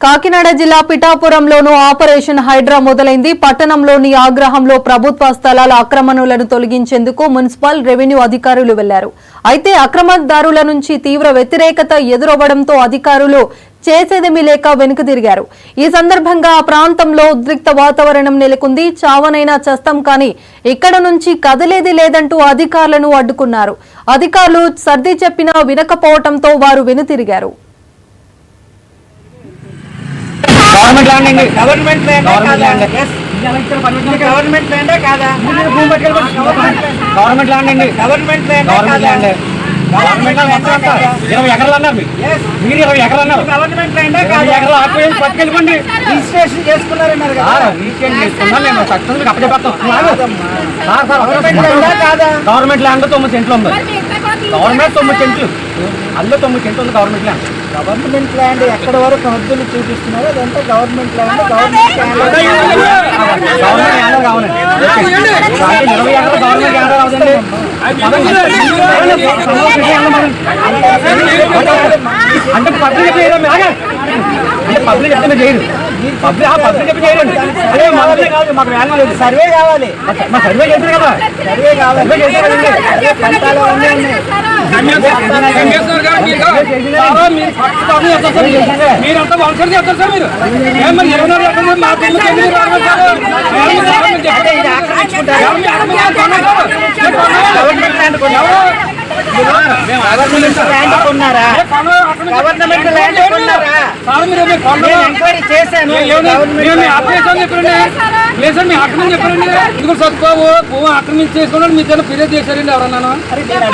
కాకినాడ జిల్లా పిఠాపురంలోనూ ఆపరేషన్ హైడ్రా మొదలైంది. పట్టణంలోని ఆగ్రహంలో ప్రభుత్వ స్థలాల ఆక్రమణలను తొలగించేందుకు మున్సిపల్ రెవెన్యూ అధికారులు వెళ్లారు. అయితే అక్రమదారుల నుంచి తీవ్ర వ్యతిరేకత ఎదురవ్వడంతో అధికారులు చేసేదేమీ లేక వెనుక తిరిగారు. ఈ సందర్భంగా ఆ ప్రాంతంలో ఉద్రిక్త వాతావరణం నెలకొంది. చావనైనా చస్తాం కానీ ఇక్కడ నుంచి కదిలేది లేదంటూ అధికారులను అడ్డుకున్నారు. అధికారులు సర్ది చెప్పినా వినకపోవడంతో వారు వెనుతిరిగారు. గవర్నమెంట్ ల్యాండ్ అండి. గవర్నమెంట్ ల్యాండ్ గవర్నమెంట్ ల్యాండే కాదా? గవర్నమెంట్ ల్యాండ్ అండి. గవర్నమెంట్ ల్యాండ్ గవర్నమెంట్ ల్యాండ్ 20 ఎకరాలు అన్నారు. మీరు 20 ఎకరాలు అన్నారు. గవర్నమెంట్ ల్యాండే 20 కాదా? ఎకరాలు ఆపేసి పట్టుకెళ్ళిపోండి. రిజిస్ట్రేషన్ చేసుకున్నారన్నారు కదా. రిజిస్ట్రేషన్ చేసుకున్నా మేము సక్సెస్ఫుల్గా అప్పచెప్తాం. గవర్నమెంట్ ల్యాండ్ 9 సెంట్లు ఉంది. గవర్నమెంట్ 9 సెంట్లు అందులో 9 సెంట్లు ఉంది గవర్నమెంట్ ల్యాండ్. గవర్నమెంట్ ల్యాండ్ ఎక్కడ వరకు హద్దులు చూపిస్తున్నారు అదంతా గవర్నమెంట్ ల్యాండ్. గవర్నమెంట్ ల్యాండ్ కావాలండి. 20 ఎకరాలు గవర్నమెంట్ ల్యాండ్ అవుతుంది. అంటే పబ్లిక్ అంటే పబ్లిక్ చెప్తే చేయరు. పబ్లిక్ చెప్పి చేయరండి. అదే మొదలే కాదు, మాకు వ్యాన్ లేదు. సర్వే కావాలి. మా సర్వే చేశారు కదా. సర్వే కావాలి. పట్టాలు అన్నీ ఉన్నాయి. మీరంతా వంశం చేస్తారు సార్. మీరు ఏమన్నా 20 ఎకరాలు మా గవర్నమెంట్ ల్యాండ్ కొన్నారా? గవర్నమెంట్ ల్యాండ్ కొన్నారా? నేను ఎంక్వైరీ చేశాను. లేదు సార్, మీ ఆక్రమణ చెప్పారండి. ఇది సత్బాబు భూమి ఆక్రమించి చేసుకున్నాడు. మీరు చాలా ఫిర్యాదు చేశారండి ఎవరన్నా?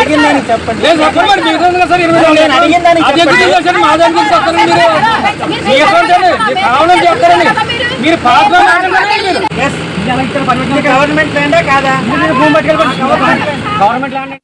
అడిగిందని చెప్పండి. లేదు చెప్పండి మరి మీరు సార్ 20 మా దానికి వస్తారండి. మీరు కావాలని చెప్తారండి. మీరు పాత్ర గవర్నమెంట్ ల్యాండే కాదా? భూమి పట్టుకెళ్ళిపోండి. Government land